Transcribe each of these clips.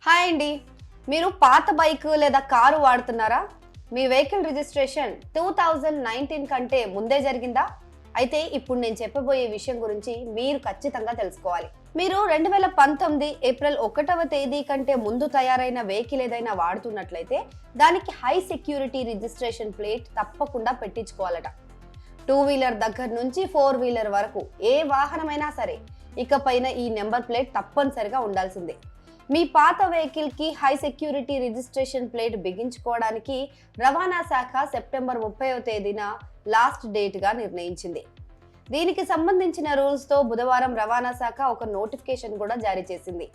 Hi అండి. మీరు పాత బైక్ లేదా కారు వాడుతున్నారా? మీ వెహికల్ రిజిస్ట్రేషన్ 2019 కంటే ముందే జరిగిందా? అయితే ఇప్పుడు నేను చెప్పబోయే విషయం గురించి మీరు ఖచ్చితంగా తెలుసుకోవాలి. మీరు 2019 ఏప్రిల్ 1వ తేదీ కంటే ముందు తయారైన వెహికల్ ఏదైనా వాడుతున్నట్లయితే దానికి హై సెక్యూరిటీ రిజిస్ట్రేషన్ ప్లేట్ తప్పకుండా పెట్టించుకోవాలట. 2 వీలర్ దగ్గర నుంచి 4 వీలర్ వరకు ఏ వాహనమైనా సరే ఇకపైన ఈ నెంబర్ ప్లేట్ తప్పనిసరిగా ఉండాల్సిందే. మీ పాత వెహికల్ కి హై సెక్యూరిటీ రిజిస్ట్రేషన్ ప్లేట్ బిగించుకోవడానికి రవాణా శాఖ సెప్టెంబర్ 30వ తేదీన లాస్ట్ డేట్ గా నిర్ణయించింది. దీనికి సంబంధించిన రూల్స్ తో బుధవారం రవాణా శాఖ ఒక నోటిఫికేషన్ కూడా జారీ చేసింది.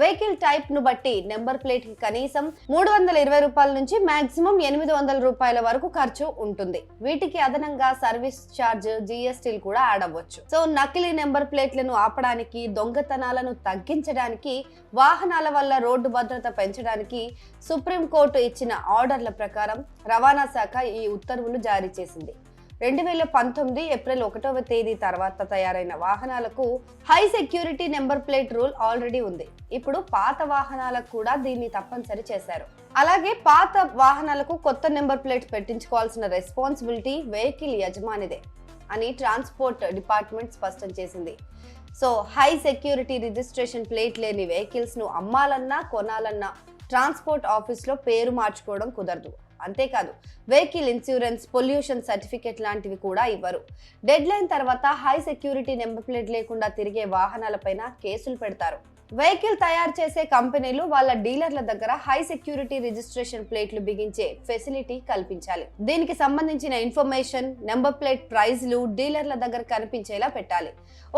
వెహికల్ టైప్ ను బట్టి నెంబర్ ప్లేట్ కి కనీసం 320 రూపాయల నుంచి మాక్సిమం 800 రూపాయల వరకు ఖర్చు ఉంటుంది. వీటికి అదనంగా సర్వీస్ ఛార్జ్, జిఎస్టీలు కూడా యాడ్ అవ్వచ్చు. సో నకిలీ నెంబర్ ప్లేట్లను ఆపడానికి, దొంగతనాలను తగ్గించడానికి, వాహనాల వల్ల రోడ్డు భద్రత పెంచడానికి సుప్రీంకోర్టు ఇచ్చిన ఆర్డర్ల ప్రకారం రవాణా శాఖ ఈ ఉత్తర్వులు జారీ చేసింది. 2019 ఏప్రిల్ 1వ తేదీ తర్వాత తయారైన వాహనాలకు high security number plate rule already ఉంది. ఇప్పుడు పాత వాహనాలకు కూడా దీన్ని తప్పనిసరి చేశారు. అలాగే పాత వాహనాలకు కొత్త నెంబర్ ప్లేట్ పెట్టించుకోవాల్సిన రెస్పాన్సిబిలిటీ వెహికల్ యజమానిదే అని ట్రాన్స్పోర్ట్ డిపార్ట్మెంట్ స్పష్టం చేసింది. So high security registration plate లేని వెహికల్స్ ను అమ్మాలన్నా కొనాలన్నా ట్రాన్స్పోర్ట్ ఆఫీస్లో పేరు మార్చుకోవడం కుదరదు. అంతేకాదు వెహికల్ ఇన్సూరెన్స్, పొల్యూషన్ సర్టిఫికేట్ లాంటివి కూడా ఇవ్వరు. డెడ్ లైన్ తర్వాత హై సెక్యూరిటీ నెంబర్ ప్లేట్ లేకుండా తిరిగే వాహనాలపైన కేసులు పెడతారు. వెహికల్ తయారు చేసే కంపెనీలు వాళ్ళ డీలర్ల దగ్గర హై సెక్యూరిటీ రిజిస్ట్రేషన్ ప్లేట్లు బిగించే ఫెసిలిటీ కల్పించాలి. దీనికి సంబంధించిన ఇన్ఫర్మేషన్, నెంబర్ ప్లేట్ ప్రైజ్లు డీలర్ల దగ్గర కనిపించేలా పెట్టాలి.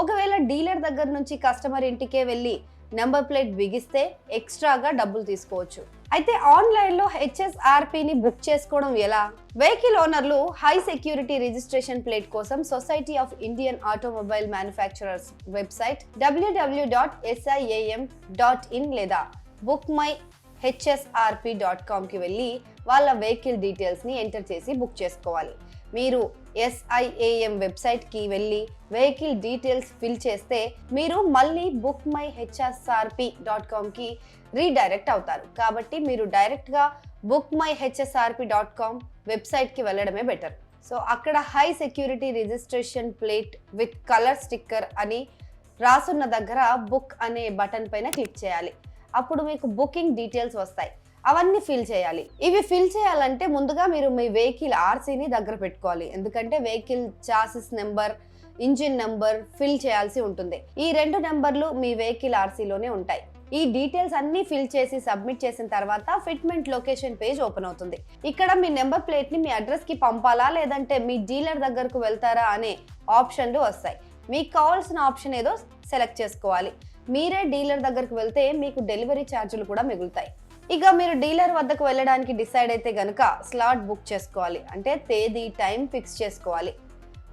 ఒకవేళ డీలర్ దగ్గర నుంచి కస్టమర్ ఇంటికే వెళ్ళి నెంబర్ ప్లేట్ బిగిస్తే ఎక్స్ట్రాగా డబ్బులు తీసుకోవచ్చు. అయితే ఆన్లైన్ లో హెచ్ఎస్ఆర్పిని బుక్ చేసుకోవడం ఎలా? వెహికల్ ఓనర్లు హై సెక్యూరిటీ రిజిస్ట్రేషన్ ప్లేట్ కోసం society of Indian automobile manufacturers website www.siam.in లేదా bookmyhsrp.com కి వెళ్ళి వాళ్ళ వెహికల్ డీటెయిల్స్ ని ఎంటర్ చేసి బుక్ చేసుకోవాలి. మీరు SIAM వెబ్సైట్ కి వెళ్ళి వెహికల్ డీటెయిల్స్ ఫిల్ చేస్తే మీరు మళ్ళీ bookmyhsrp.com కి రీడైరెక్ట్ అవుతారు. కాబట్టి మీరు డైరెక్ట్ గా bookmyhsrp.com వెబ్సైట్ కి వెళ్ళడమే బెటర్. సో అక్కడ high security registration plate with colour sticker అని రాసున్న దగ్గర బుక్ అనే బటన్ పైన క్లిక్ చేయాలి. అప్పుడు మీకు బుకింగ్ డీటెయిల్స్ వస్తాయి. అవన్నీ ఫిల్ చేయాలి. ఇవి ఫిల్ చేయాలంటే ముందుగా మీరు మీ వెహికల్ ఆర్సీని దగ్గర పెట్టుకోవాలి. ఎందుకంటే vehicle chassis number, engine number fill చేయాల్సి ఉంటుంది. ఈ 2 నెంబర్లు మీ వెహికల్ ఆర్సీలోనే ఉంటాయి. ఈ డీటెయిల్స్ అన్ని ఫిల్ చేసి సబ్మిట్ చేసిన తర్వాత ఫిట్మెంట్ లొకేషన్ పేజ్ ఓపెన్ అవుతుంది. ఇక్కడ మీ నెంబర్ ప్లేట్ ని మీ అడ్రస్ కి పంపాలా లేదంటే మీ డీలర్ దగ్గరకు వెళ్తారా అనే ఆప్షన్లు వస్తాయి. మీకు కావాల్సిన ఆప్షన్ ఏదో సెలెక్ట్ చేసుకోవాలి. మీరే డీలర్ దగ్గరకు వెళ్తే మీకు డెలివరీ ఛార్జీలు కూడా మిగులుతాయి. ఇక మీరు డీలర్ వద్దకు వెళ్ళడానికి డిసైడ్ అయితే గనుక స్లాట్ బుక్ చేసుకోవాలి. అంటే తేదీ, టైం ఫిక్స్ చేసుకోవాలి.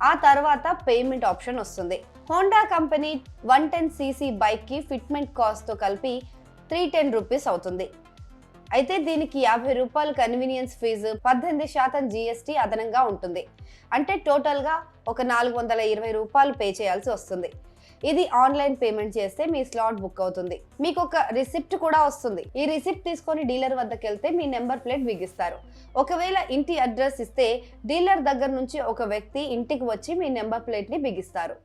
ఆ తర్వాత పేమెంట్ ఆప్షన్ వస్తుంది. హోండా కంపెనీ 110cc బైక్ కి ఫిట్మెంట్ కాస్ట్ తో కలిపి 310 రూపీస్ అవుతుంది. అయితే దీనికి 50 రూపాయలు కన్వీనియన్స్ ఫీజు, 18% GST అదనంగా ఉంటుంది. అంటే టోటల్ గా ఒక 420 రూపాయలు పే చేయాల్సి వస్తుంది. ఇది ఆన్లైన్ పేమెంట్ చేస్తే మీ స్లాట్ బుక్ అవుతుంది. మీకు ఒక రిసిప్ట్ కూడా వస్తుంది. ఈ రిసిప్ట్ తీసుకొని డీలర్ వద్దకు వెళ్తే మీ నెంబర్ ప్లేట్ బిగిస్తారు. ఒకవేళ ఇంటి అడ్రస్ ఇస్తే డీలర్ దగ్గర నుంచి ఒక వ్యక్తి ఇంటికి వచ్చి మీ నెంబర్ ప్లేట్ ని బిగిస్తారు.